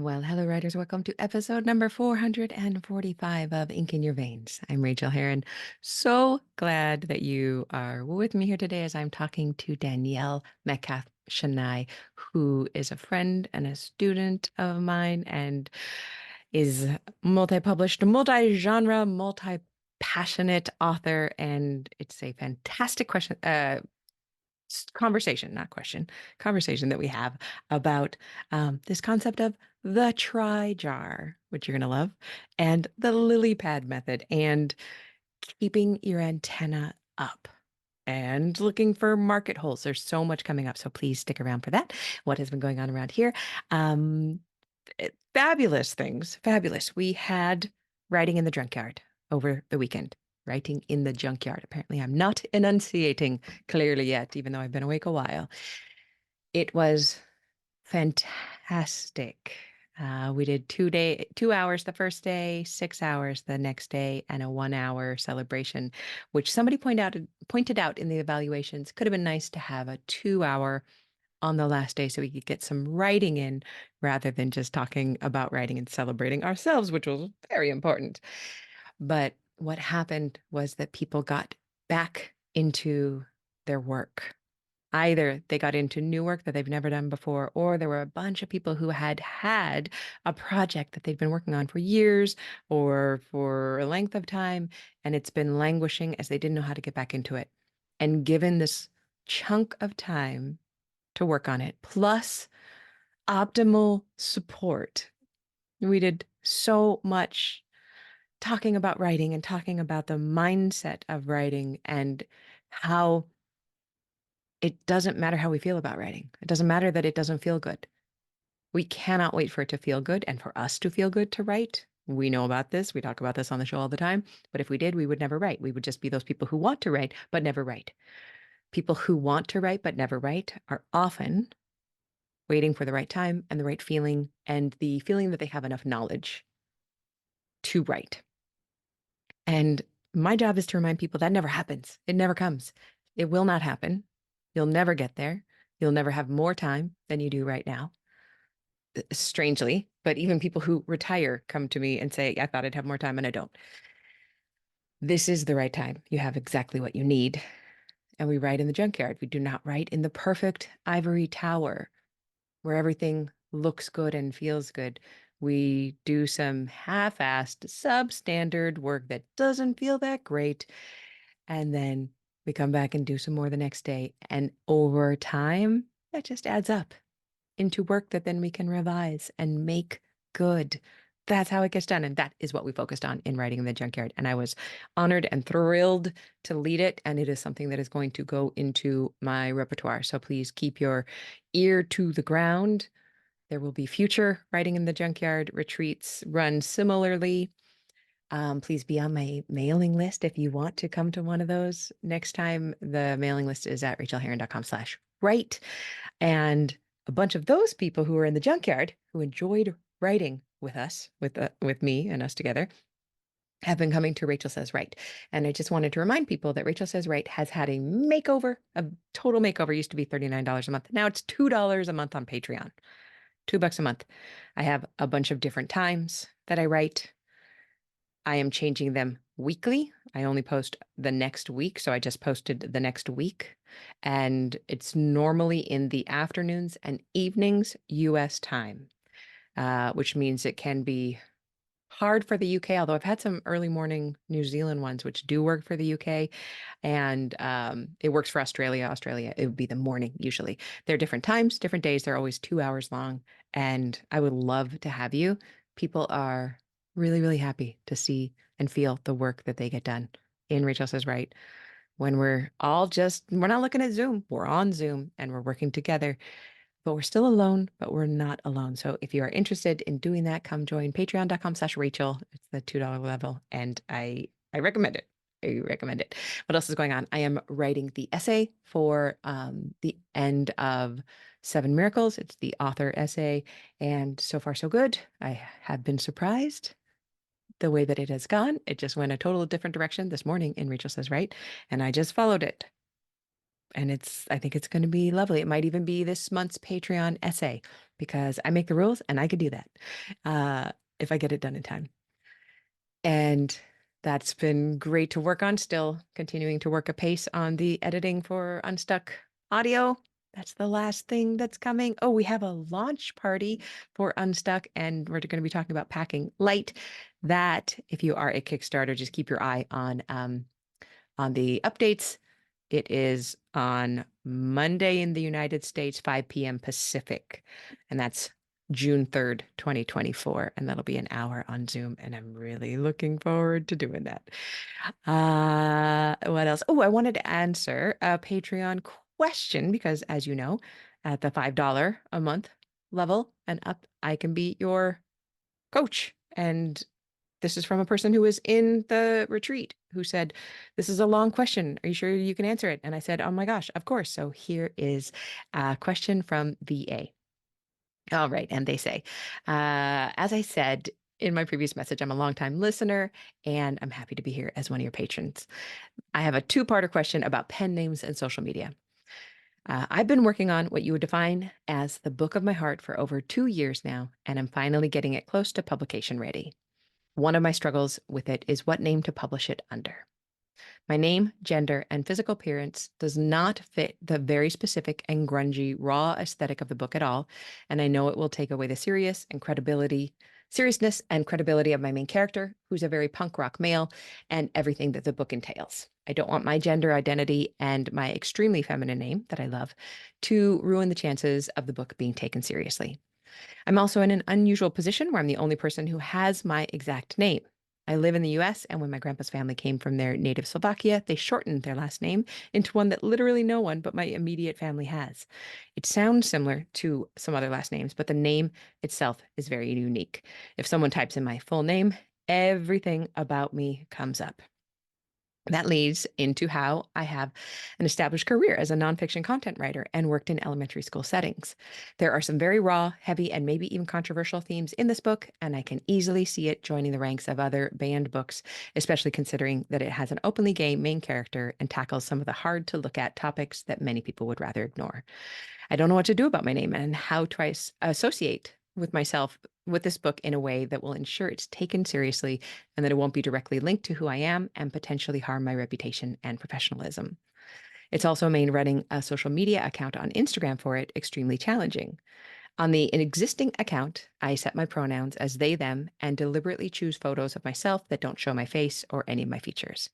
Well, hello, writers. Welcome to episode number 445 of Ink in Your Veins. I'm Rachael Herron. So glad that you are with me here today as I'm talking to Danielle Metcalfe-Chenail, who is a friend and a student of mine and is multi-published, multi-genre, multi-passionate author. And it's a fantastic conversation, not question, conversation that we have about this concept of the try jar, which you're going to love, and the lily pad method, and keeping your antenna up and looking for market holes. There's so much coming up, so please stick around for that. What has been going on around here? Um, Fabulous things, fabulous. We had writing in the junkyard over the weekend. Writing in the junkyard. Apparently, I'm not enunciating clearly yet, even though I've been awake a while. It was fantastic. We did 2 hours the first day, 6 hours the next day, and a 1 hour celebration, which somebody pointed out in the evaluations could have been nice to have a 2 hour on the last day so we could get some writing in rather than just talking about writing and celebrating ourselves, which was very important. But what happened was that people got back into their work. Either they got into new work that they've never done before, or there were a bunch of people who had had a project that they've been working on for years or for a length of time, and it's been languishing as they didn't know how to get back into it. And given this chunk of time to work on it, plus optimal support, we did so much talking about writing and talking about the mindset of writing and how it doesn't matter how we feel about writing. It doesn't matter that it doesn't feel good. We cannot wait for it to feel good and for us to feel good to write. We know about this. We talk about this on the show all the time. But if we did, we would never write. We would just be those people who want to write, but never write. People who want to write, but never write are often waiting for the right time and the right feeling and the feeling that they have enough knowledge to write. And my job is to remind people that never happens. It never comes. It will not happen. You'll never get there. You'll never have more time than you do right now. Strangely, but even people who retire come to me and say, I thought I'd have more time and I don't. This is the right time. You have exactly what you need. And we write in the junkyard. We do not write in the perfect ivory tower where everything looks good and feels good. We do some half-assed, substandard work that doesn't feel that great. And then we come back and do some more the next day. And over time, that just adds up into work that then we can revise and make good. That's how it gets done. And that is what we focused on in Writing in the Junkyard. And I was honored and thrilled to lead it. And it is something that is going to go into my repertoire. So please keep your ear to the ground. There will be future Writing in the Junkyard retreats run similarly. Please be on my mailing list if you want to come to one of those next time. The mailing list is at rachaelherron.com/write. And a bunch of those people who were in the junkyard who enjoyed writing with us, with me and us together, have been coming to Rachel Says Write. And I just wanted to remind people that Rachel Says Write has had a makeover, a total makeover. It used to be $39 a month. Now it's $2 a month on Patreon. $2 a month. I have a bunch of different times that I write. I am changing them weekly. I only post the next week. So I just posted the next week. And it's normally in the afternoons and evenings US time, which means it can be hard for the UK, although I've had some early morning New Zealand ones, which do work for the UK. And it works for Australia. Australia, it would be the morning usually. They're different times, different days. They're always 2 hours long. And I would love to have you. People are really, really happy to see and feel the work that they get done in Rachel Says Right. When we're not looking at Zoom, we're on Zoom and we're working together, but we're still alone, but we're not alone. So if you are interested in doing that, come join patreon.com/Rachel. It's the $2 level. And I recommend it. I recommend it. What else is going on? I am writing the essay for the end of Seven Miracles. It's the author essay. And so far, so good. I have been surprised the way that it has gone. It just went a total different direction this morning in Rachel Says Right. And I just followed it. And I think it's going to be lovely. It might even be this month's Patreon essay because I make the rules and I could do that if I get it done in time. And that's been great to work on. Still continuing to work apace on the editing for Unstuck audio. That's the last thing that's coming. Oh, we have a launch party for Unstuck, and we're going to be talking about packing light. That, if you are a Kickstarter, just keep your eye on the updates. It is on Monday in the United States, 5 p.m. Pacific, and that's June 3rd, 2024. And that'll be an hour on Zoom. And I'm really looking forward to doing that. What else? Oh, I wanted to answer a Patreon question because, as you know, at the $5 a month level and up, I can be your coach. And this is from a person who was in the retreat who said, "This is a long question. Are you sure you can answer it?" And I said, "Oh my gosh, of course." So here is a question from VA. All right. And they say, as I said in my previous message, I'm a longtime listener and I'm happy to be here as one of your patrons. I have a two-parter question about pen names and social media. I've been working on what you would define as the book of my heart for over 2 years now, and I'm finally getting it close to publication ready. One of my struggles with it is what name to publish it under. My name, gender, and physical appearance does not fit the very specific and grungy, raw aesthetic of the book at all, and I know it will take away the seriousness and credibility of my main character, who's a very punk rock male, and everything that the book entails. I don't want my gender identity and my extremely feminine name that I love to ruin the chances of the book being taken seriously. I'm also in an unusual position where I'm the only person who has my exact name. I live in the US, and when my grandpa's family came from their native Slovakia, they shortened their last name into one that literally no one but my immediate family has. It sounds similar to some other last names, but the name itself is very unique. If someone types in my full name, everything about me comes up. That leads into how I have an established career as a nonfiction content writer and worked in elementary school settings. There are some very raw, heavy, and maybe even controversial themes in this book, and I can easily see it joining the ranks of other banned books, especially considering that it has an openly gay main character and tackles some of the hard to look at topics that many people would rather ignore. I don't know what to do about my name and how to associate with myself with this book in a way that will ensure it's taken seriously and that it won't be directly linked to who I am and potentially harm my reputation and professionalism. It's also made running a social media account on Instagram for it extremely challenging. On the existing account, I set my pronouns as they, them, and deliberately choose photos of myself that don't show my face or any of my features.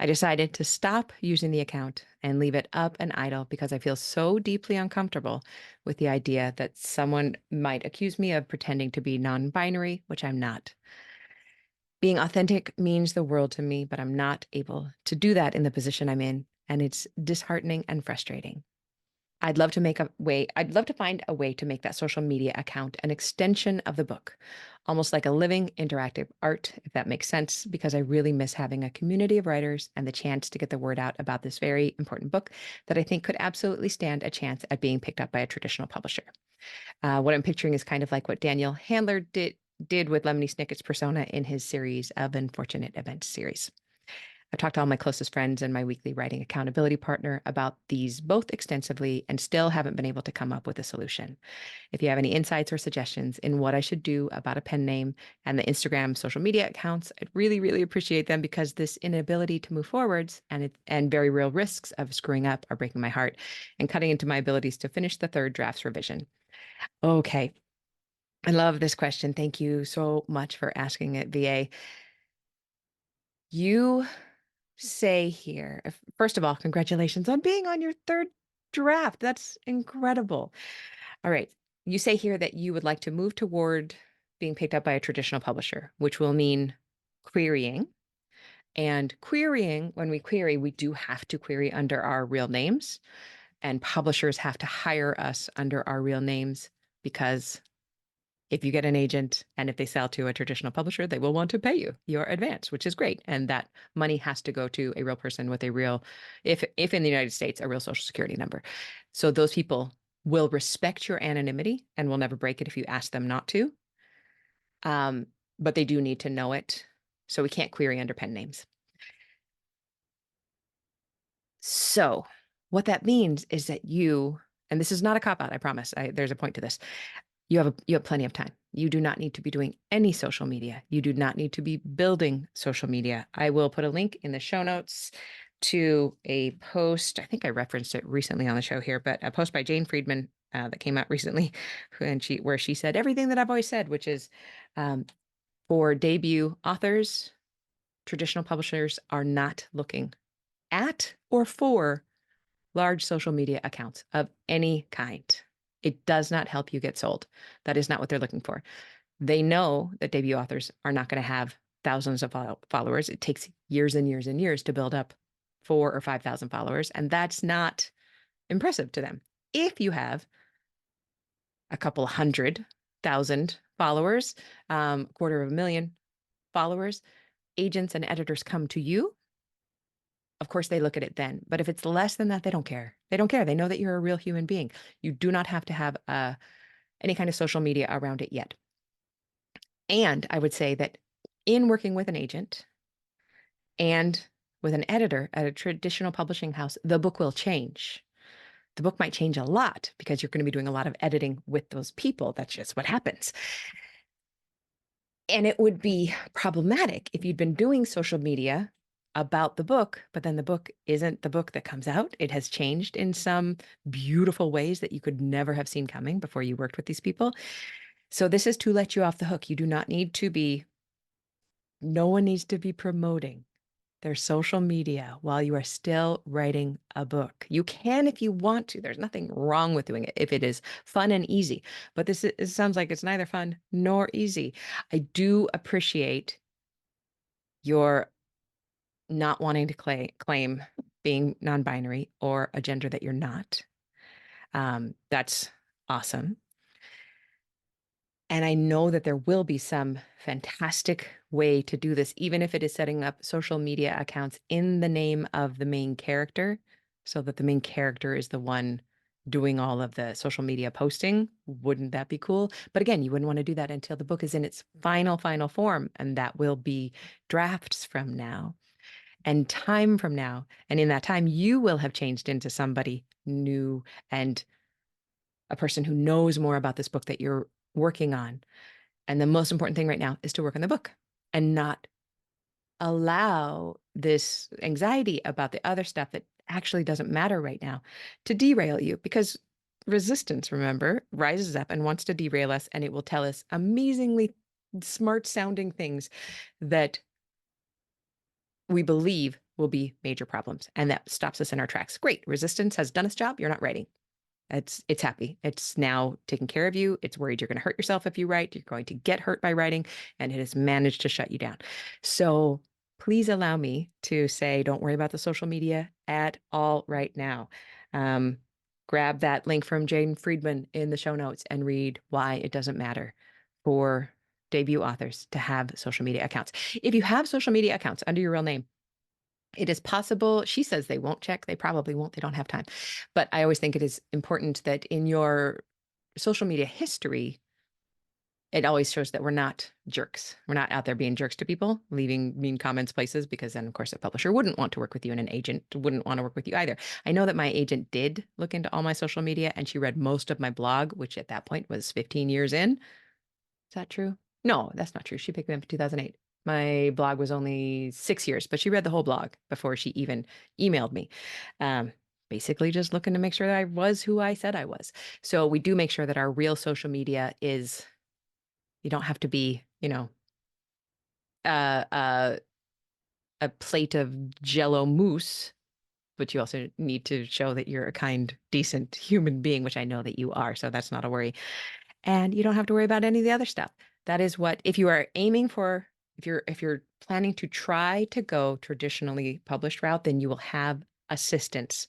I decided to stop using the account and leave it up and idle because I feel so deeply uncomfortable with the idea that someone might accuse me of pretending to be non binary, which I'm not. Being authentic means the world to me, but I'm not able to do that in the position I'm in, and it's disheartening and frustrating. I'd love to find a way to make that social media account an extension of the book, almost like a living, interactive art, if that makes sense, because I really miss having a community of writers and the chance to get the word out about this very important book that I think could absolutely stand a chance at being picked up by a traditional publisher. What I'm picturing is kind of like what Daniel Handler did with Lemony Snicket's persona in his series of Unfortunate Events series. I've talked to all my closest friends and my weekly writing accountability partner about these both extensively and still haven't been able to come up with a solution. If you have any insights or suggestions in what I should do about a pen name and the Instagram social media accounts, I'd really, really appreciate them because this inability to move forwards and very real risks of screwing up are breaking my heart and cutting into my abilities to finish the third draft's revision. Okay. I love this question. Thank you so much for asking it, VA. You say here, first of all, congratulations on being on your third draft. That's incredible. All right. You say here that you would like to move toward being picked up by a traditional publisher, which will mean querying. And querying, when we query, we do have to query under our real names, and publishers have to hire us under our real names because if you get an agent and if they sell to a traditional publisher, they will want to pay you your advance, which is great. And that money has to go to a real person with a real, if in the United States, a real social security number. So those people will respect your anonymity and will never break it if you ask them not to. But they do need to know it. So we can't query under pen names. So What that means is that you, and this is not a cop out, I promise. There's a point to this. You have plenty of time. You do not need to be doing any social media. You do not need to be building social media. I will put a link in the show notes to a post. I think I referenced it recently on the show here, but a post by Jane Friedman that came out recently, and where she said everything that I've always said, which is um, for debut authors, traditional publishers are not looking at or for large social media accounts of any kind. It does not help you get sold. That is not what they're looking for. They know that debut authors are not going to have thousands of followers. It takes years and years and years to build up 4,000 or 5,000 followers, and that's not impressive to them. If you have a couple 100,000 followers, quarter of a million followers, agents and editors come to you. Of course, they look at it then. But if it's less than that, they don't care. They don't care. They know that you're a real human being. You do not have to have any kind of social media around it yet. And I would say that in working with an agent and with an editor at a traditional publishing house, the book will change. The book might change a lot because you're going to be doing a lot of editing with those people. That's just what happens. And it would be problematic if you'd been doing social media about the book, but then the book isn't the book that comes out. It has changed in some beautiful ways that you could never have seen coming before you worked with these people. So this is to let you off the hook. You do not need to be, no one needs to be promoting their social media while you are still writing a book. You can if you want to. There's nothing wrong with doing it if it is fun and easy. But it sounds like it's neither fun nor easy. I do appreciate your not wanting to claim being non-binary or a gender that you're not. That's awesome. And I know that there will be some fantastic way to do this, even if it is setting up social media accounts in the name of the main character, so that the main character is the one doing all of the social media posting. Wouldn't that be cool? But again, you wouldn't want to do that until the book is in its final form, and that will be drafts from now and time from now. And in that time, you will have changed into somebody new and a person who knows more about this book that you're working on. And the most important thing right now is to work on the book and not allow this anxiety about the other stuff that actually doesn't matter right now to derail you, because resistance, remember, rises up and wants to derail us, and it will tell us amazingly smart sounding things that we believe will be major problems. And that stops us in our tracks. Great. Resistance has done its job. You're not writing. It's happy. It's now taking care of you. It's worried you're going to hurt yourself if you write. You're going to get hurt by writing, and it has managed to shut you down. So please allow me to say, don't worry about the social media at all right now. Grab that link from Jane Friedman in the show notes and read why it doesn't matter for debut authors to have social media accounts. If you have social media accounts under your real name, it is possible. She says they won't check. They probably won't. They don't have time. But I always think it is important that in your social media history, it always shows that we're not jerks. We're not out there being jerks to people, leaving mean comments places, because then, of course, a publisher wouldn't want to work with you and an agent wouldn't want to work with you either. I know that my agent did look into all my social media, and she read most of my blog, which at that point was 15 years in. Is that true? No, that's not true. She picked me up in 2008. My blog was only 6 years, but she read the whole blog before she even emailed me. Basically just looking to make sure that I was who I said I was. So we do make sure that our real social media is, you don't have to be, uh, uh, a plate of Jello mousse, but you also need to show that you're a kind, decent human being, which I know that you are. So that's not a worry. And you don't have to worry about any of the other stuff. That is what, if you are aiming for, if you're planning to try to go traditionally published route, then you will have assistance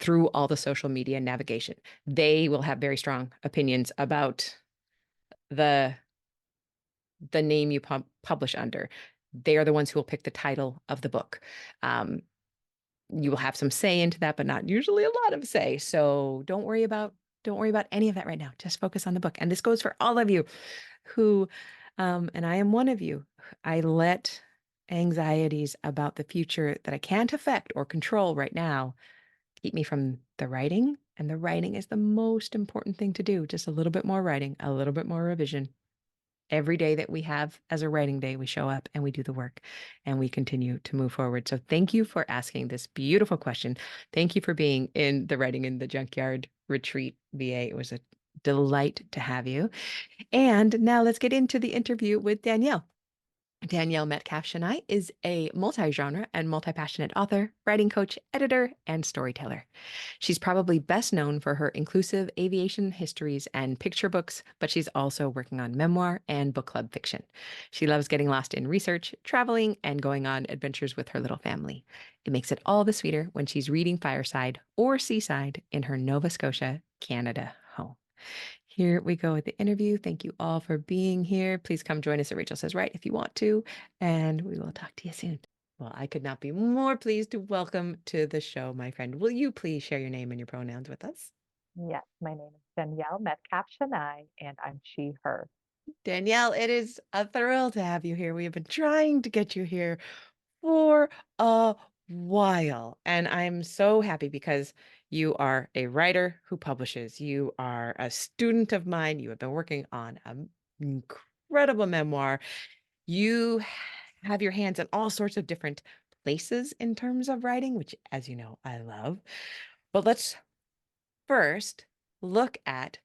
through all the social media navigation. They will have very strong opinions about the name you publish under. They are the ones who will pick the title of the book. You will have some say into that, but not usually a lot of say. So don't worry about any of that right now. Just focus on the book. And this goes for all of you who, and I am one of you, I let anxieties about the future that I can't affect or control right now keep me from the writing. And the writing is the most important thing to do. Just a little bit more writing, a little bit more revision. Every day that we have as a writing day, we show up and we do the work and we continue to move forward. So thank you for asking this beautiful question. Thank you for being in the Writing in the Junkyard retreat, VA. It was a delight to have you. And now let's get into the interview with Danielle. Danielle Metcalfe-Chenail is a multi-genre and multi-passionate author, writing coach, editor, and storyteller. She's probably best known for her inclusive aviation histories and picture books, but she's also working on memoir and book club fiction. She loves getting lost in research, traveling, and going on adventures with her little family. It makes it all the sweeter when she's reading Fireside or Seaside in her Nova Scotia, Canada home. Here we go with the interview. Thank you all for being here. Please come join us at Rachel Says Right if you want to, and we will talk to you soon. Well, I could not be more pleased to welcome to the show my friend. Will you please share your name and your pronouns with us? Yes, my name is Danielle Metcalfe-Chenail, and I'm she, her. Danielle, it is a thrill to have you here. We have been trying to get you here for a while. And I'm so happy because you are a writer who publishes. You are a student of mine. You have been working on an incredible memoir. You have your hands in all sorts of different places in terms of writing, which, as you know, I love. But let's first look at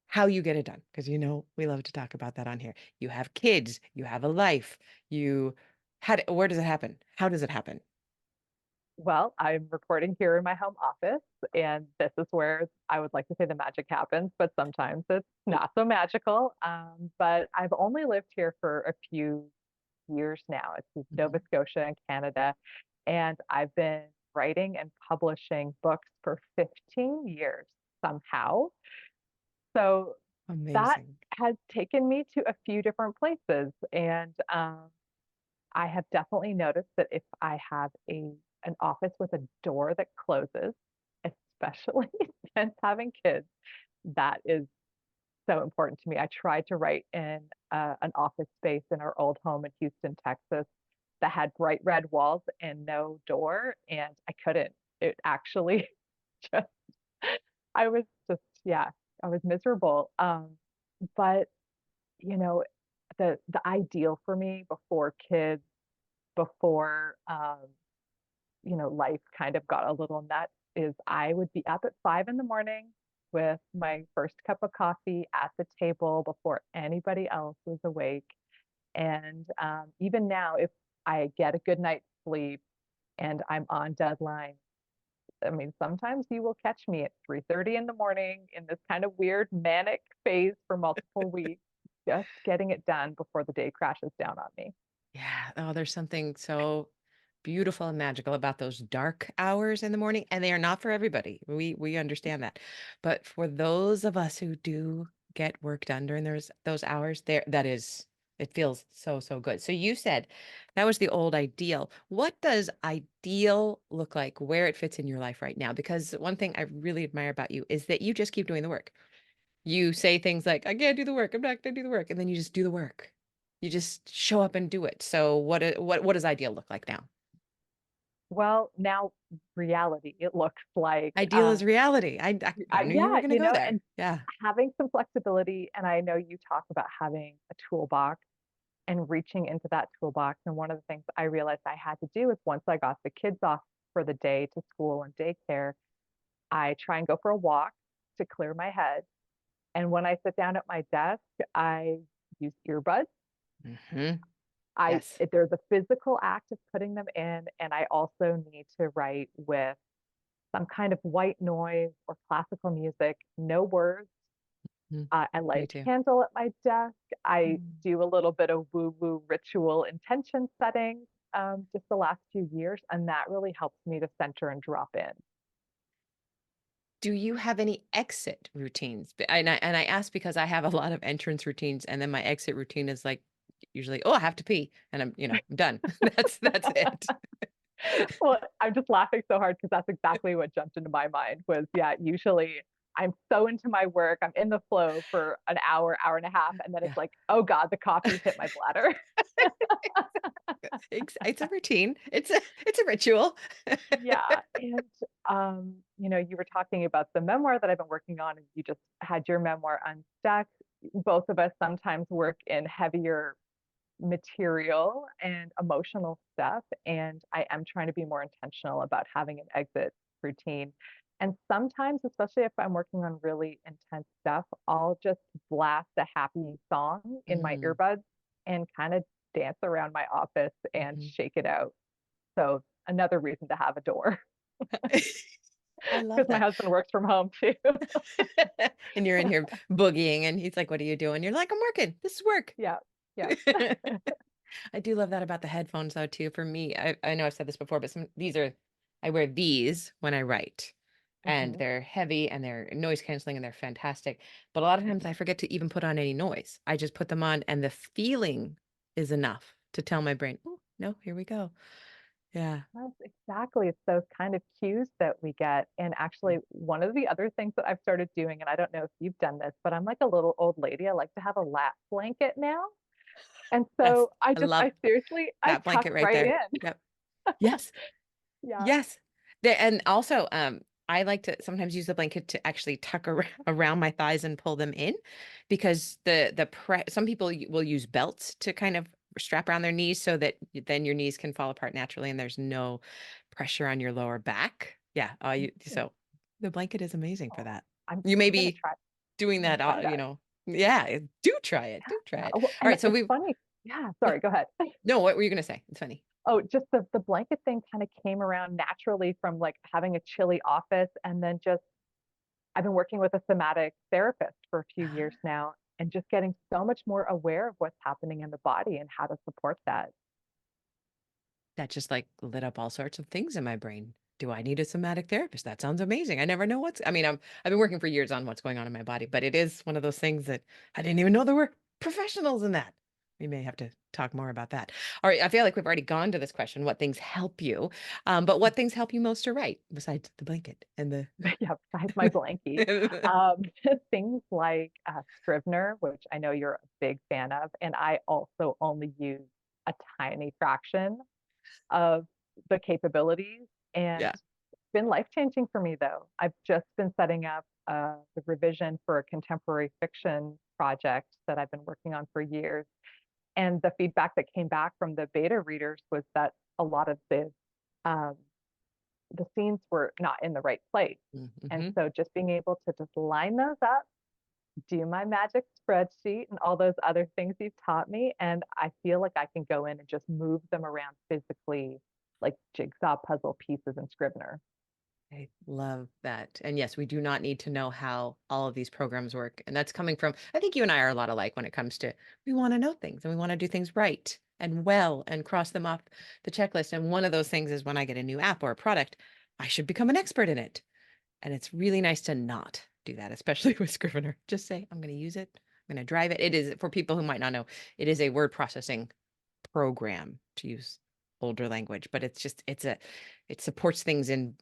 how you get it done, because you know we love to talk about that on here. You have kids, you have a life, you had where does it happen? How does it happen? Well, I'm recording here in my home office, and this is where I would like to say the magic happens, but sometimes it's not so magical. But I've only lived here for a few years now. It's Nova Mhm. Scotia in Canada, and I've been writing and publishing books for 15 years somehow. So that Amazing. has taken me to a few different places, and I have definitely noticed that if I have an office with a door that closes, especially since having kids, that is so important to me. I tried to write in an office space in our old home in Houston, Texas, that had bright red walls and no door, and I couldn't. It actually just, I was just, yeah, I was miserable. But you know, the ideal for me before kids, before life kind of got a little nuts, is I would be up at 5 in the morning with my first cup of coffee at the table before anybody else was awake. And even now, if I get a good night's sleep and I'm on deadline, I mean, sometimes you will catch me at 3:30 in the morning in this kind of weird manic phase for multiple weeks, just getting it done before the day crashes down on me. Yeah. Oh, there's something so beautiful and magical about those dark hours in the morning, and they are not for everybody. We understand that. But for those of us who do get work done during those hours, there that is it feels so, so good. So you said that was the old ideal. What does ideal look like, where it fits in your life right now? Because one thing I really admire about you is that you just keep doing the work. You say things like, I can't do the work, I'm not gonna do the work, and then you just do the work. You just show up and do it. So what does ideal look like now? Well, now reality, it looks like, Ideal is reality. I knew you were yeah, gonna go there. and Yeah. having some flexibility. And I know you talk about having a toolbox and reaching into that toolbox. And one of the things I realized I had to do is once I got the kids off for the day to school and daycare, I try and go for a walk to clear my head. And when I sit down at my desk, I use earbuds. Hmm. Yes. There's a physical act of putting them in, and I also need to write with some kind of white noise or classical music, no words. Mm, I light me a too. candle at my desk. I Mm. do a little bit of woo-woo ritual intention setting just the last few years, and that really helps me to center and drop in. Do you have any exit routines? And I ask because I have a lot of entrance routines, and then my exit routine is like usually, oh, I have to pee, and I'm done. That's it. Well, I'm just laughing so hard because that's exactly what jumped into my mind was, yeah, usually I'm so into my work, I'm in the flow for an hour, hour and a half, and then Yeah. it's like, oh God, the coffee's hit my bladder. It's a routine. It's a ritual. Yeah. And you were talking about the memoir that I've been working on, and you just had your memoir unstuck. Both of us sometimes work in heavier material and emotional stuff. And I am trying to be more intentional about having an exit routine. And sometimes, especially if I'm working on really intense stuff, I'll just blast a happy song in my Mm, earbuds and kind of dance around my office and mhm. shake it out. So, another reason to have a door I love because my that. husband works from home too. And you're in here boogieing, and he's like, "What are you doing?" You're like, "I'm working. This is work." Yeah. Yeah. I do love that about the headphones though too. For me, I know I've said this before, but I wear these when I write. And Mhm. they're heavy and they're noise canceling and they're fantastic. But a lot of times Mhm. I forget to even put on any noise. I just put them on and the feeling is enough to tell my brain, "Oh, no, here we go." Yeah. Yes, exactly. It's those kind of cues that we get. And actually, one of the other things that I've started doing, and I don't know if you've done this, but I'm like a little old lady. I like to have a lap blanket now. And Yes. so I love I seriously, I that tuck blanket right right there. in. Yep. Yes. Yeah. Yes. And also, I like to sometimes use the blanket to actually tuck around my thighs and pull them in because some people will use belts to kind of strap around their knees so that then your knees can fall apart naturally and there's no pressure on your lower back. Yeah. Mm. So the blanket is amazing for Oh, that. I'm You may I'm gonna be doing that, try that. yeah, do try it. Do try Yeah. it. Well, All and right. So it's we, funny. Yeah, yeah. sorry, go ahead. No, what were you going to say? It's funny. Oh, just the blanket thing kind of came around naturally from like having a chilly office and then just I've been working with a somatic therapist for a few years now and just getting so much more aware of what's happening in the body and how to support that. That just like lit up all sorts of things in my brain. Do I need a somatic therapist? That sounds amazing. I never know I mean, I've been working for years on what's going on in my body, but it is one of those things that I didn't even know there were professionals in that. We may have to talk more about that. All right. I feel like we've already gone to this question, what things help you? But what things help you most to write besides the blanket and the, Yeah, besides my blankie. Um, things like Scrivener, which I know you're a big fan of, and I also only use a tiny fraction of the capabilities. And yeah. it's been life changing for me, though. I've just been setting up the revision for a contemporary fiction project that I've been working on for years. And the feedback that came back from the beta readers was that a lot of um, the scenes were not in the right place. And Mm-hmm. so just being able to just line those up, do my magic spreadsheet and all those other things you've taught me. And I feel like I can go in and just move them around physically like jigsaw puzzle pieces in Scrivener. I love that. And yes, we do not need to know how all of these programs work. And that's coming from, I think you and I are a lot alike when it comes to we want to know things and we want to do things right and well and cross them off the checklist. And one of those things is when I get a new app or a product, I should become an expert in it. And it's really nice to not do that, especially with Scrivener. Just say, I'm going to use it. I'm going to drive it. It is for people who might not know, it is a word processing program to use older language, but it supports things in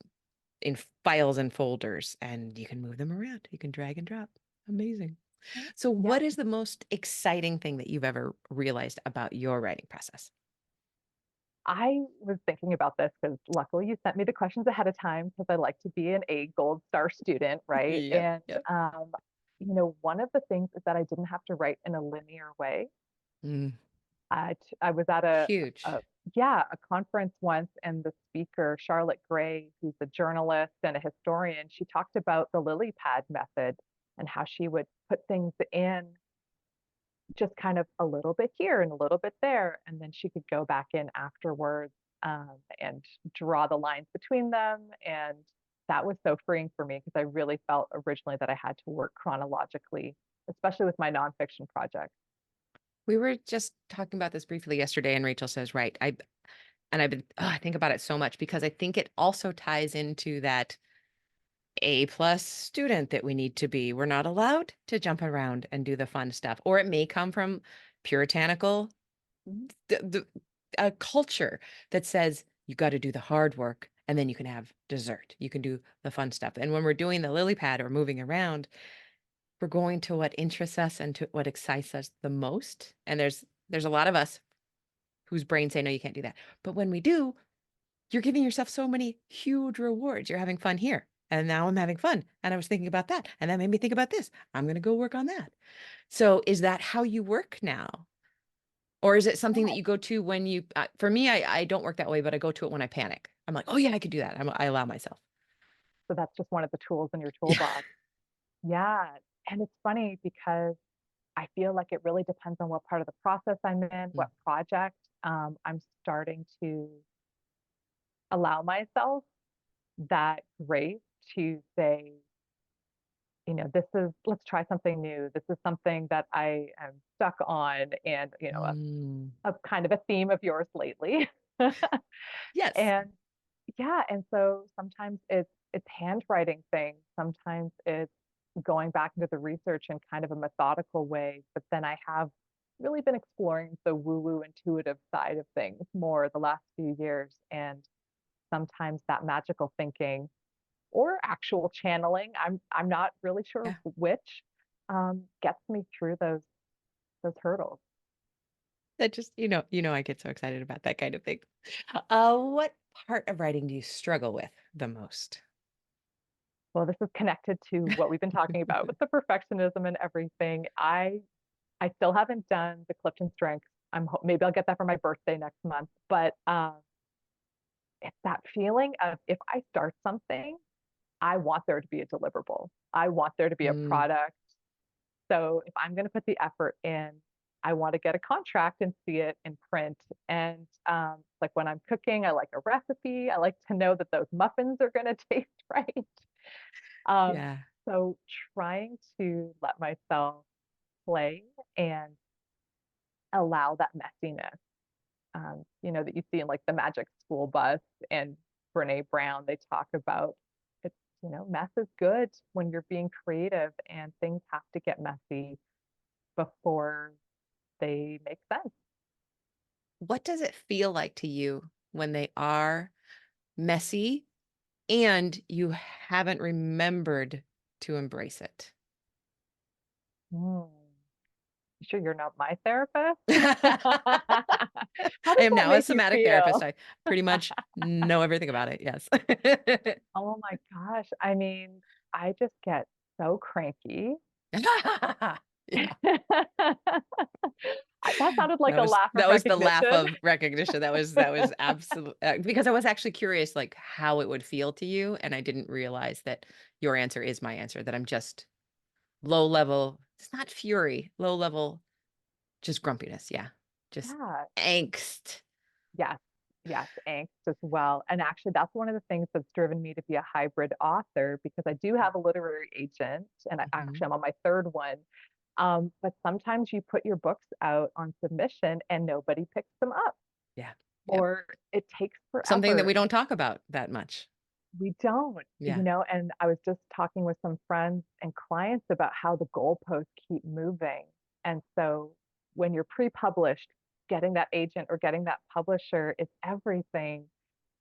files and folders and you can move them around. You can drag and drop. Amazing. So Yeah, what is the most exciting thing that you've ever realized about your writing process? I was thinking about this because luckily you sent me the questions ahead of time because I like to be an A gold star student, right? Yep, And yep. one of the things is that I didn't have to write in a linear way. Mm, I was at huge. a yeah, a conference once, and the speaker, Charlotte Gray, who's a journalist and a historian, she talked about the lily pad method and how she would put things in just kind of a little bit here and a little bit there, and then she could go back in afterwards and draw the lines between them. And that was so freeing for me because I really felt originally that I had to work chronologically, especially with my nonfiction projects. We were just talking about this briefly yesterday, and Rachel says, right. I think about it so much because I think it also ties into that A+ student that we need to be. We're not allowed to jump around and do the fun stuff, or it may come from puritanical a culture that says you got to do the hard work and then you can have dessert. You can do the fun stuff. And when we're doing the lily pad or moving around, we're going to what interests us and to what excites us the most. And there's a lot of us whose brains say no, you can't do that. But when we do, you're giving yourself so many huge rewards. You're having fun here. And now I'm having fun. And I was thinking about that. And that made me think about this. I'm going to go work on that. So is that how you work now? Or is it something that Yeah. you go to when you, for me, I don't work that way, but I go to it when I panic. I'm like, oh yeah, I could do that. I allow myself. So that's just one of the tools in your Yeah. toolbox. Yeah. And it's funny because I feel like it really depends on what part of the process I'm in, Mm, what project. I'm starting to allow myself that grace to say, let's try something new. This is something that I am stuck on and, mm. a kind of a theme of yours lately. Yes. And yeah, and so sometimes it's handwriting things, sometimes it's going back into the research in kind of a methodical way, but then I have really been exploring the woo-woo intuitive side of things more the last few years, and sometimes that magical thinking or actual channeling, I'm not really sure Yeah. which, gets me through those hurdles. That just, I get so excited about that kind of thing. What part of writing do you struggle with the most? Well, this is connected to what we've been talking about with the perfectionism and everything. I still haven't done the Clifton Strengths. Maybe I'll get that for my birthday next month. But it's that feeling of if I start something, I want there to be a deliverable. I want there to be a Mm, product. So if I'm going to put the effort in, I want to get a contract and see it in print. And like when I'm cooking, I like a recipe. I like to know that those muffins are going to taste right. Um, yeah. so trying to let myself play and allow that messiness, that you see in like the Magic School Bus and Brene Brown, they talk about it's, mess is good when you're being creative and things have to get messy before they make sense. What does it feel like to you when they are messy and you haven't remembered to embrace it? Hmm. You sure you're not my therapist? I How does am that now a make you somatic therapist. feel? I pretty much know everything about it. Yes. Oh my gosh. I mean, I just get so cranky. Yeah. That sounded like That a was laugh of that was the laugh recognition. of recognition. That was absolute because I was actually curious like how it would feel to you and I didn't realize that your answer is my answer that I'm just low level. It's not fury, low level just grumpiness. Yeah. Just Yeah. angst. Yes. Yes. Angst as well. And actually, that's one of the things that's driven me to be a hybrid author because I do have a literary agent and Mhm. I'm on my third one. But sometimes you put your books out on submission and nobody picks them up, Yeah. Yep. or it takes Something that forever. we don't talk about that much. We don't, Yeah. and I was just talking with some friends and clients about how the goalposts keep moving. And so when you're pre-published, getting that agent or getting that publisher is everything.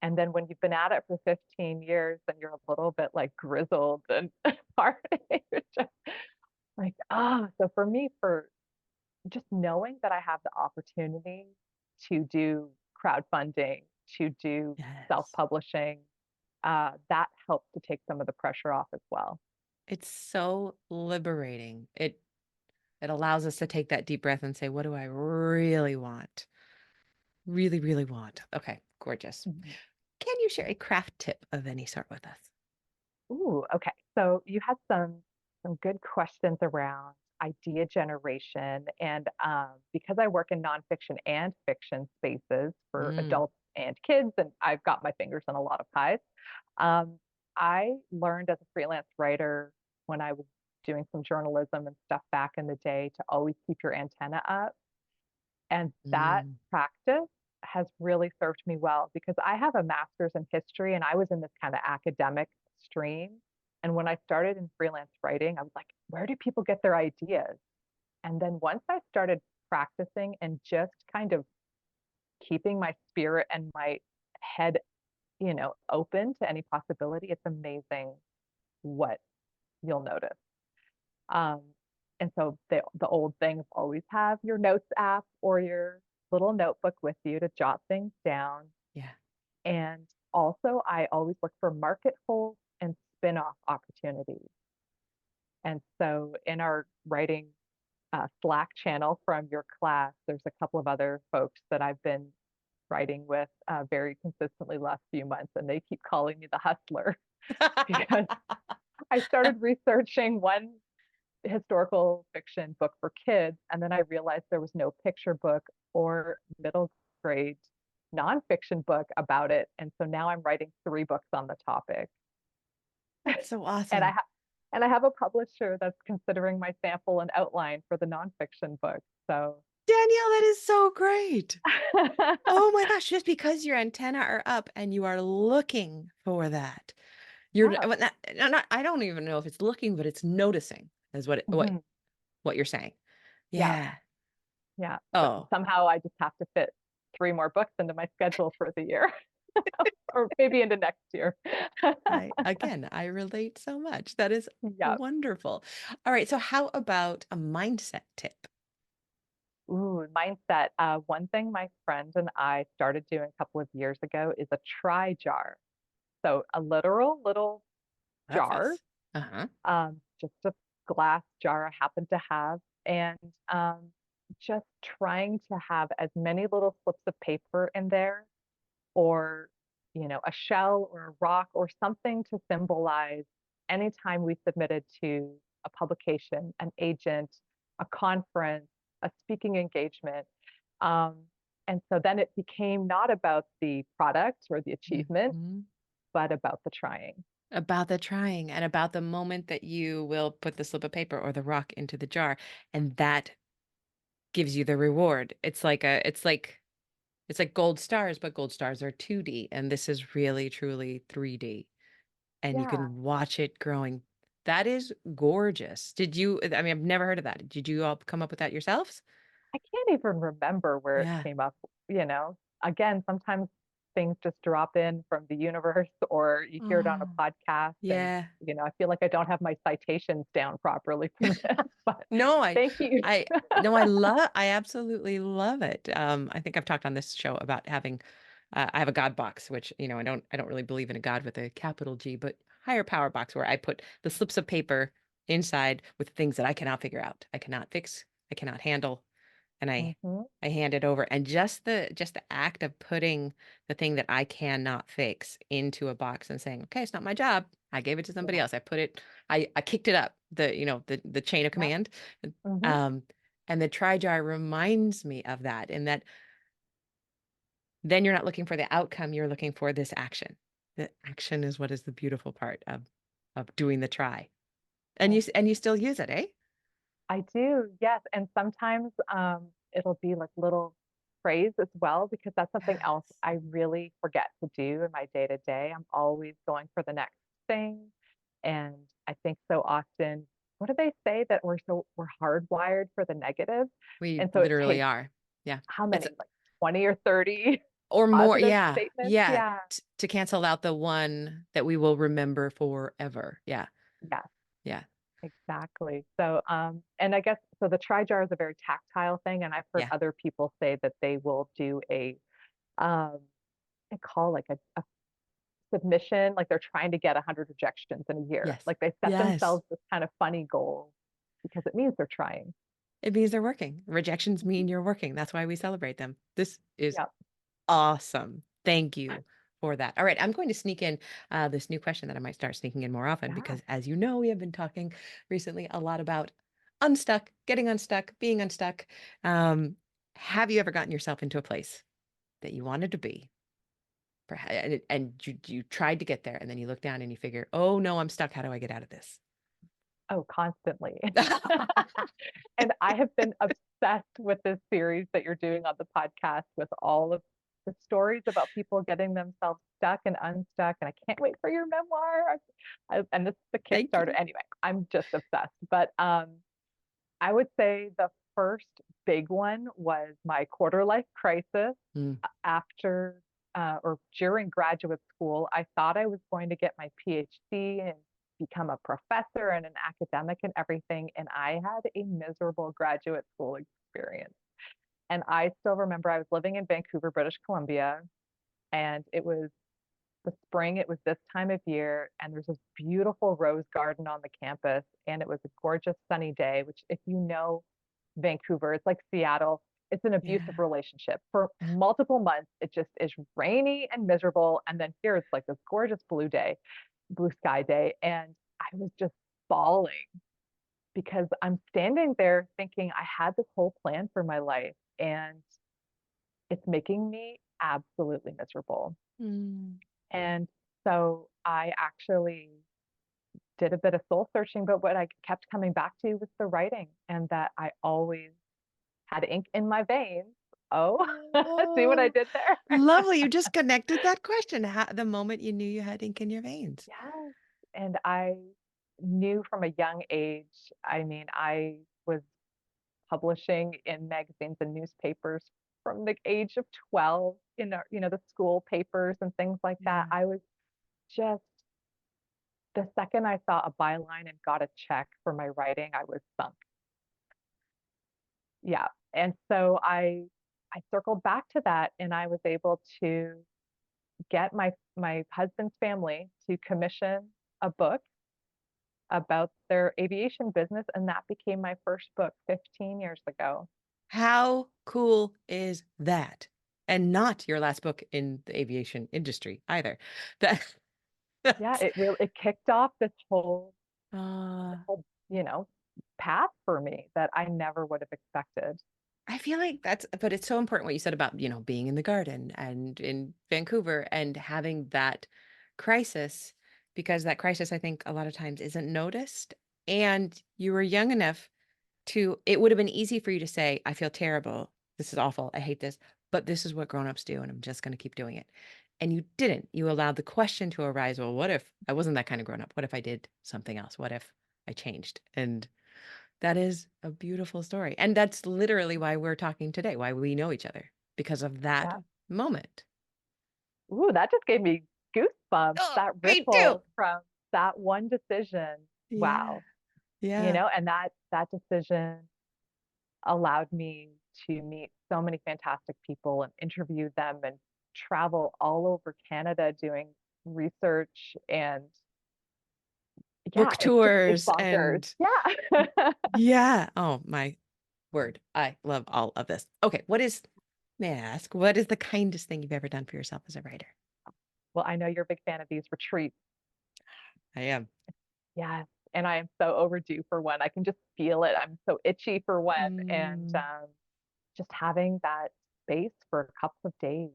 And then when you've been at it for 15 years, then you're a little bit like grizzled and hard. You're just like, so for me, for just knowing that I have the opportunity to do crowdfunding, to do Yes. self-publishing, that helps to take some of the pressure off as well. It's so liberating. It allows us to take that deep breath and say, what do I really want? Really, really want. Okay, gorgeous. Mhm. Can you share a craft tip of any sort with us? Ooh, okay. So you had some good questions around idea generation, and because I work in nonfiction and fiction spaces for Mm, adults and kids, and I've got my fingers on a lot of pies. Um, I learned as a freelance writer when I was doing some journalism and stuff back in the day to always keep your antenna up. And that mm, practice has really served me well because I have a master's in history and I was in this kind of academic stream. And when I started in freelance writing, I was like, where do people get their ideas? And then once I started practicing and just kind of keeping my spirit and my head, open to any possibility, it's amazing what you'll notice. Um, and so the old things always have your notes app or your little notebook with you to jot things down. yeah. And also, I always look for market holes and spin-off opportunities. And so in our writing Slack channel from your class, there's a couple of other folks that I've been writing with very consistently last few months, and they keep calling me the hustler because I started researching one historical fiction book for kids, and then I realized there was no picture book or middle grade nonfiction book about it. And so now I'm writing 3 books on the topic. That's so And I awesome. have and I have a publisher that's considering my sample and outline for the nonfiction book. So Danielle, that is so great. Oh my gosh, just because your antenna are up and you are looking for that. You're yeah. well, not, I don't even know if it's looking, but it's noticing is Mhm. what you're saying. Yeah. Yeah. Yeah. But Oh, somehow I just have to fit 3 more books into my schedule for the year or maybe into next year. I relate so much. That is Yeah. wonderful. All right, so how about a mindset tip? Ooh, mindset. One thing my friend and I started doing a couple of years ago is a try jar. So a literal little Love jar, this. Uh-huh. just a glass jar I happen to have, and just trying to have as many little slips of paper in there, or a shell or a rock or something to symbolize anytime we submitted to a publication, an agent, a conference, a speaking engagement. Um, and so then it became not about the product or the achievement, Mhm. but about the trying. About the trying and about the moment that you will put the slip of paper or the rock into the jar, and that gives you the reward. It's like gold stars, but gold stars are 2D, and this is really truly 3D, and you Yeah, can watch it growing. That is gorgeous. I mean, I've never heard of that. Did you all come up with that yourselves? I can't even remember where it Yeah. came up, you know. Again, sometimes things just drop in from the universe or you hear it on Oh, a podcast and yeah. I feel like I don't have my citations down properly for this, but No, thank you. I, I absolutely love it. I think I've talked on this show about having, I have a God box, which, I don't really believe in a God with a capital G, but higher power box where I put the slips of paper inside with things that I cannot figure out. I cannot fix, I cannot handle, and Hmm. I hand it over. And just the act of putting the thing that I cannot fix into a box and saying, okay, it's not my job. I gave it to somebody Yeah. else. I kicked it up the chain of Yep. command. Hmm. Um, and the try jar reminds me of that, in that then you're not looking for the outcome, you're looking for this action. The action is what is the beautiful part of doing the try. And you still use it, eh? I do, yes. And sometimes it'll be like little phrase as well, because that's something else Yes. I really forget to do in my day to day. I'm always going for the next thing. And I think so often, what do they say, that we're hardwired for the negative? We And so it literally takes are. Yeah. how It's many, like 20 or 30 or more. positive Yeah. statements? Yeah. Yeah. To cancel out the one that we will remember forever. Yeah. Yeah. Yeah. Exactly. So, and I guess so the try jar is a very tactile thing, and I've heard Yeah. other people say that they will do um, they call like a submission, like they're trying to get 100 rejections in a year. Yes. Like they set Yes. themselves this kind of funny goal because it means they're trying. It means they're working. Rejections Mhm. mean you're working. That's why we celebrate them. This is Yep. awesome. Thank you for that. All right, I'm going to sneak in this new question that I might start sneaking in more often Yeah. because, as you know, we have been talking recently a lot about unstuck, getting unstuck, being unstuck. Um, have you ever gotten yourself into a place that you wanted to be, and you tried to get there, and then you look down and you figure, oh no, I'm stuck. How do I get out of this? Oh, constantly. And I have been obsessed with this series that you're doing on the podcast with all of the stories about people getting themselves stuck and unstuck. And I can't wait for your memoir. And this is the Thank Kickstarter. you. Anyway, I'm just obsessed. But I would say the first big one was my quarter life crisis Mm, after or during graduate school. I thought I was going to get my PhD and become a professor and an academic and everything. And I had a miserable graduate school experience. And I still remember I was living in Vancouver, British Columbia, and it was the spring. It was this time of year, and there's this beautiful rose garden on the campus, and it was a gorgeous sunny day, which if you know Vancouver, it's like Seattle. It's an abusive Yeah. relationship. For multiple months, it just is rainy and miserable. And then here it's like this gorgeous blue sky day. And I was just bawling because I'm standing there thinking I had this whole plan for my life and it's making me absolutely miserable. Mm. And so I actually did a bit of soul searching, but what I kept coming back to was the writing and that I always had ink in my veins. Oh, see what I Oh, did there? lovely. You just connected that question the moment you knew you had ink in your veins. Yes. And I knew from a young age, I mean, I was publishing in magazines and newspapers from the age of 12 in our, the school papers and things like that. Yeah. I was just the second I saw a byline and got a check for my writing, I was sunk. Yeah. And so I circled back to that and I was able to get my husband's family to commission a book about their aviation business and that became my first book 15 years ago. How cool is that? And not your last book in the aviation industry either. That Yeah, that's it kicked off this uh whole, path for me that I never would have expected. I feel like but it's so important what you said about, being in the garden and in Vancouver and having that crisis because that crisis I think a lot of times isn't noticed and you were young enough it would have been easy for you to say, I feel terrible. This is awful. I hate this. But this is what grown-ups do, and I'm just going to keep doing it. And you didn't. You allowed the question to arise, well, what if I wasn't that kind of grown up? What if I did something else? What if I changed? And that is a beautiful story. And that's literally why we're talking today, why we know each other, because of that Yeah. moment. Ooh, that just gave me goosebumps. Oh, That me too. ripple from that one decision. Yeah. Wow. Yeah. And that decision allowed me to meet so many fantastic people and interview them and travel all over Canada doing research and yeah, Book it's tours bonkers. and Yeah. yeah. Oh, my word. I love all of this. Okay. May I ask, what is the kindest thing you've ever done for yourself as a writer? Well, I know you're a big fan of these retreats. I am. Yes. And I am so overdue for one. I can just feel it. I'm so itchy for one. And Mm, just having that space for a couple of days.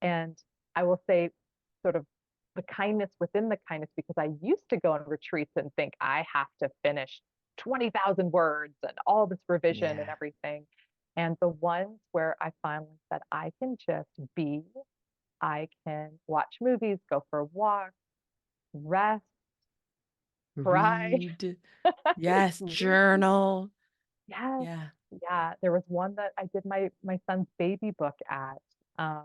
And I will say, sort of the kindness within the kindness, because I used to go on retreats and think I have to finish 20,000 words and all this revision and yeah. everything. And the ones where I finally said, I can just be, I can watch movies, go for a walk, rest, cry, Read. Yes. read. Journal. Yes. Yeah. Yeah. There was one that I did my son's baby book at. Um,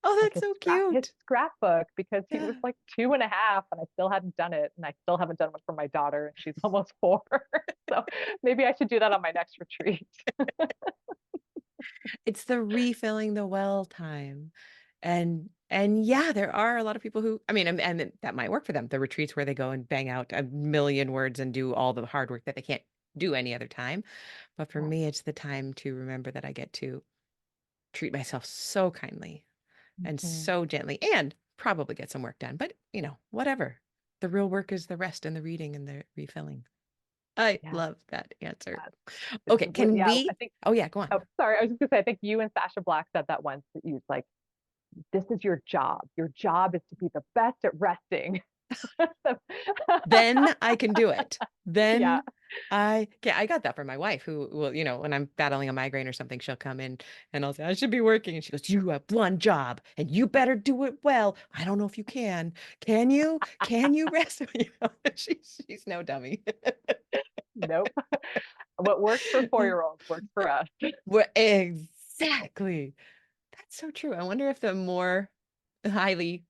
Oh, like that's so his cute. scrapbook because he was Yeah. like 2.5 and I still hadn't done it. And I still haven't done one for my daughter and she's almost 4. So maybe I should do that on my next retreat. It's the refilling the well time. And yeah, there are a lot of people who, I mean, and that might work for them. The retreats where they go and bang out a million words and do all the hard work that they can't do any other time. But for Yeah. me, it's the time to remember that I get to treat myself so kindly and Mhm. so gently and probably get some work done. But, whatever. The real work is the rest and the reading and the refilling. I Yeah. love that answer. Okay, It's can yeah, I we? think Oh, yeah, go on. oh sorry, I was just gonna say I think you and Sasha Black said that once that you like this is your job. Your job is to be the best at resting. Then I can do it. Yeah. I got that from my wife who will, when I'm battling a migraine or something, she'll come in and I'll say, I should be working. And she goes, you have one job and you better do it well. I don't know if you can. Can you? Can you rest? She's no dummy. Nope. What works for 4-year-olds works for us. Exactly. That's so true. I wonder if the more highly,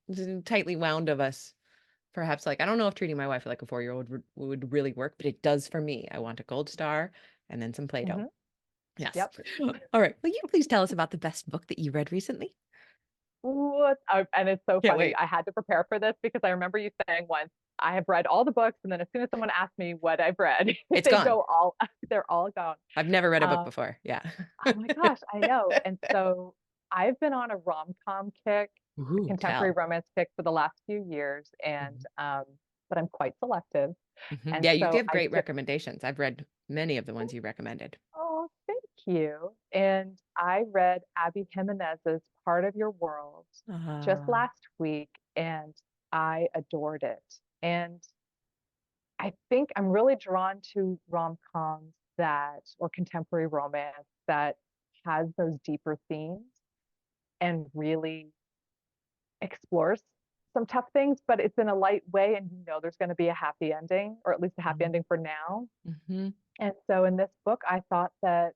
tightly wound of us perhaps, like, I don't know if treating my wife like a 4-year-old would really work, but it does for me. I want a gold star and then some Play-Doh. Mhm. Yes. Yep. All right. Will you please tell us about the best book that you read recently? What? And it's so Can't funny. wait. I had to prepare for this because I remember you saying once, I have read all the books, and then as soon as someone asks me what I've read, It's they gone. go all, they're all gone. I've never read a book Um, before. Yeah. oh my gosh, I know. And so I've been on a rom-com kick, a Ooh, contemporary tell. romance kick for the last few years, and Mhm. but I'm quite selective. Mhm. And Yeah, you so give I great just, recommendations. I've read many of the ones you recommended. oh, thank you. And I read Abby Jimenez's Part of Your World just Ah. last week, and I adored it. And I think I'm really drawn to rom-coms that, or contemporary romance that has those deeper themes and really explores some tough things, but it's in a light way, and you know there's going to be a happy ending, or at least a happy ending for now. Mm-hmm. And so in this book, I thought that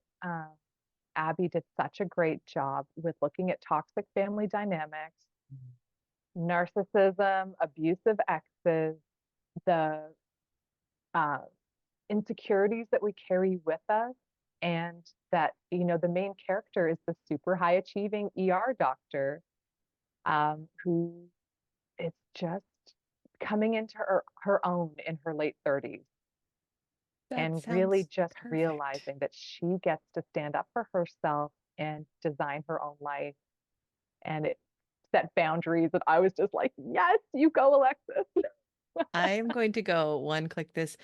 Abby did such a great job with looking at toxic family dynamics, narcissism, abusive exes, the uh, insecurities that we carry with us, and that, you know, the main character is the super high achieving ER doctor, who is just coming into her own in her late 30s, That and really sounds just perfect. realizing that she gets to stand up for herself and design her own life, and it set boundaries, and I was just like, yes, you go, Alexis. I am going to go one click this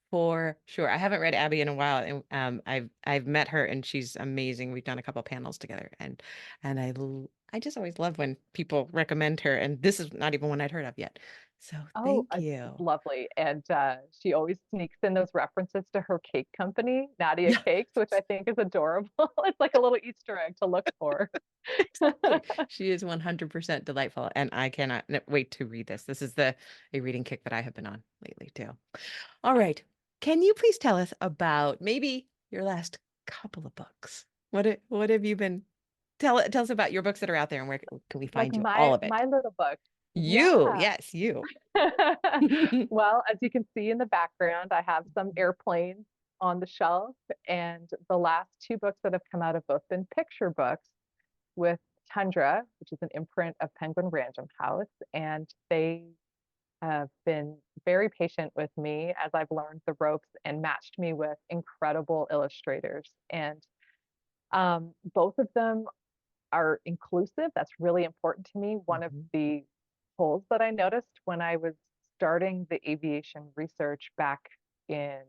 for sure. I haven't read Abby in a while, and I've met her, and she's amazing. We've done a couple panels together, and I just always love when people recommend her, and this is not even one I'd heard of yet. So Oh, thank it's you. lovely. And she always sneaks in those references to her cake company, Nadia Yeah, Cakes, which I think is adorable. It's like a little Easter egg to look for. exactly. She is 100% delightful, and I cannot wait to read this. This is the a reading kick that I have been on lately too. All right. Can you please tell us about maybe your last couple of books? What have you been tell us about your books that are out there and where can we Like find you all of it? my little book. You, Yeah. yes, you. Well, as you can see in the background, I have some airplanes on the shelf, and the last two books that have come out have both been picture books with Tundra, which is an imprint of Penguin Random House, and they have been very patient with me as I've learned the ropes and matched me with incredible illustrators. And both of them are inclusive. That's really important to me. One of Mhm, the holes that I noticed when I was starting the aviation research back in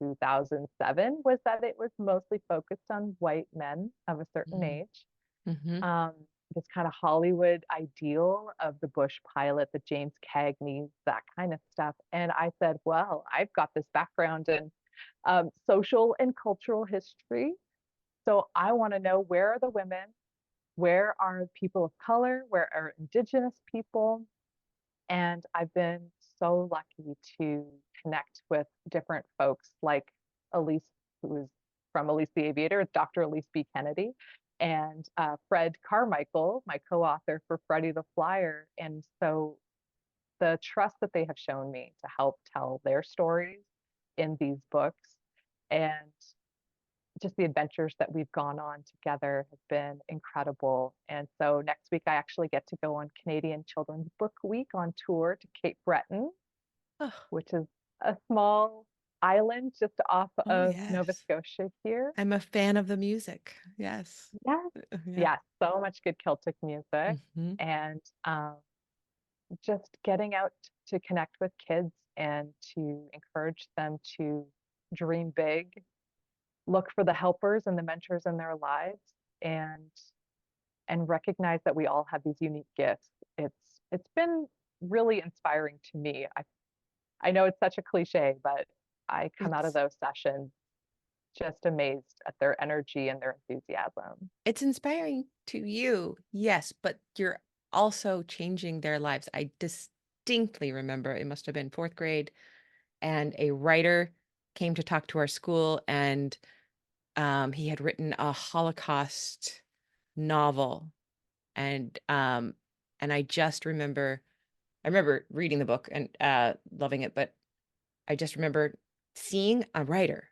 2007 was that it was mostly focused on white men of a certain mhm, age. mhm, um, this kind of Hollywood ideal of the bush pilot, the James Cagney, that kind of stuff. And I said, well, I've got this background in social and cultural history. So I want to know, where are the women? Where are people of color? Where are indigenous people? And I've been so lucky to connect with different folks like Elise, who is from Elise the Aviator, Dr. Elise B. Kennedy, and Fred Carmichael, my co-author for Freddie the Flyer. And so the trust that they have shown me to help tell their stories in these books, and just the adventures that we've gone on together, have been incredible. And so next week, I actually get to go on Canadian Children's Book Week on tour to Cape Breton, Oh, which is a small island just off oh of Nova yes. Scotia here. I'm a fan of the music. Yes. Yes, Yeah. yes, so much good Celtic music. Hmm. And just getting out to connect with kids and to encourage them to dream big, look for the helpers and the mentors in their lives, and recognize that we all have these unique gifts. It's been really inspiring to me. I know it's such a cliche, but I come out of It's those sessions just amazed at their energy and their enthusiasm. it's inspiring to you, yes, but you're also changing their lives. I distinctly remember it must have been fourth grade, and a writer came to talk to our school, and he had written a Holocaust novel, and I just remember I remember reading the book and loving it, but I just remember seeing a writer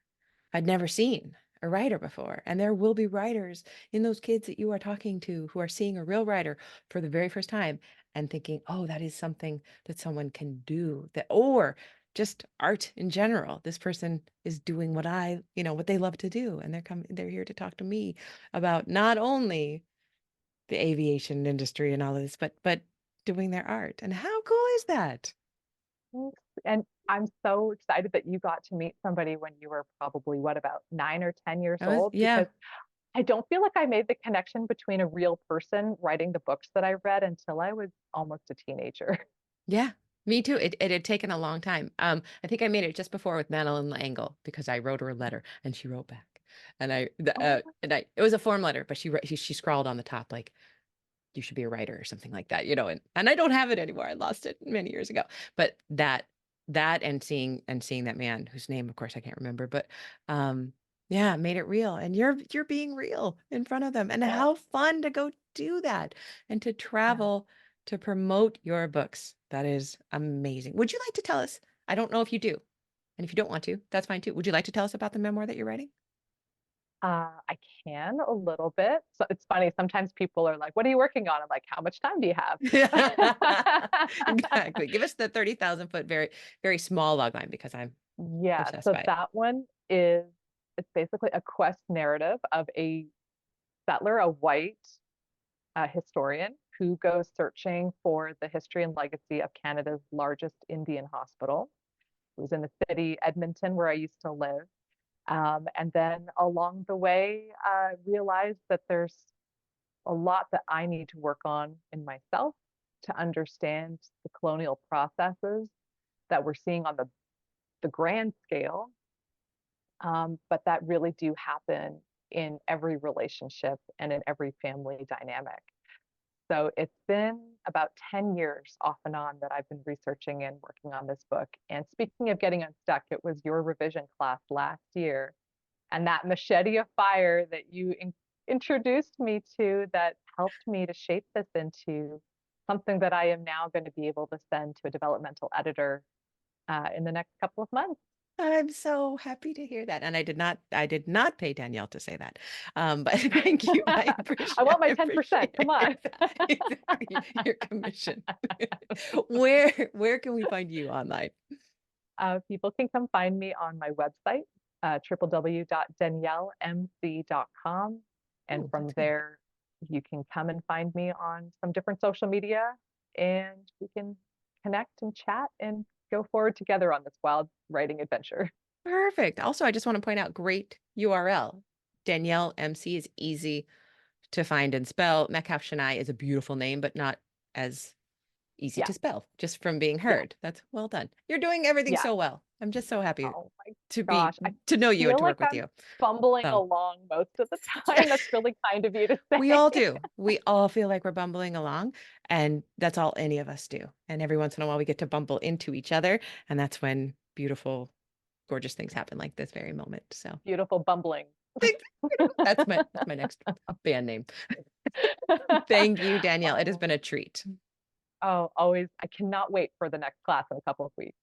I'd never seen. a writer before. And there will be writers in those kids that you are talking to who are seeing a real writer for the very first time and thinking, oh, that is something that someone can do, that, or just art in general. This person is doing what what they love to do. And they're here to talk to me about not only the aviation industry and all of this, but doing their art. And how cool is that? Thanks. And I'm so excited that you got to meet somebody when you were probably what, about 9 or 10 years old, Yeah, because I don't feel like I made the connection between a real person writing the books that I read until I was almost a teenager. yeah, me too. It had taken a long time. I think I made it just before with Madeline L'Engle because I wrote her a letter and she wrote back, Oh, it was a form letter, but she scrawled on the top like, you should be a writer or something like that, and I don't have it anymore. I lost it many years ago. But that and seeing that man whose name, of course, I can't remember, but yeah, made it real. And you're being real in front of them. And oh, how fun to go do that and to yeah. travel to promote your books. That is amazing. Would you like to tell us? I don't know if you do. And if you don't want to, that's fine too. Would you like to tell us about the memoir that you're writing? I can a little bit. So it's funny. Sometimes people are like, "What are you working on?" I'm like, "How much time do you have?" Exactly. Give us the 30,000 foot, very, very small log line because I'm Yeah. obsessed So by it. that one is it's basically a quest narrative of a settler, a white historian who goes searching for the history and legacy of Canada's largest Indian hospital. It was in the city Edmonton where I used to live. And then along the way, I realized that there's a lot that I need to work on in myself to understand the colonial processes that we're seeing on the grand scale, but that really do happen in every relationship and in every family dynamic. So it's been about 10 years off and on that I've been researching and working on this book. And speaking of getting unstuck, it was your revision class last year and that machete of fire that you introduced me to that helped me to shape this into something that I am now going to be able to send to a developmental editor in the next couple of months. I'm so happy to hear that. And I did not pay Danielle to say that. But thank you. I I appreciate want my I 10%. appreciate Come on. exactly your commission. Where can we find you online? People can come find me on my website, www.daniellemc.com. And Oh, from that's good. there, you can come and find me on some different social media and we can connect and chat and go forward together on this wild writing adventure. Perfect. Also, I just want to point out great URL. Danielle MC is easy to find and spell. Metcalfe-Chenail is a beautiful name, but not as easy Yeah. to spell just from being Yeah. heard. That's well done. You're doing everything Yeah. so well. I'm just so happy Oh my to be gosh. I to know you and feel to like work with I'm you. bumbling So, along most of the yeah, time. That's really kind of you to we say. all do. We all feel like we're bumbling along, and that's all any of us do. And every once in a while we get to bumble into each other, and that's when beautiful, gorgeous things happen like this very moment. So, Beautiful bumbling. that's my next band name. Thank you, Danielle. It has Oh, been a treat. oh, always. I cannot wait for the next class in a couple of weeks.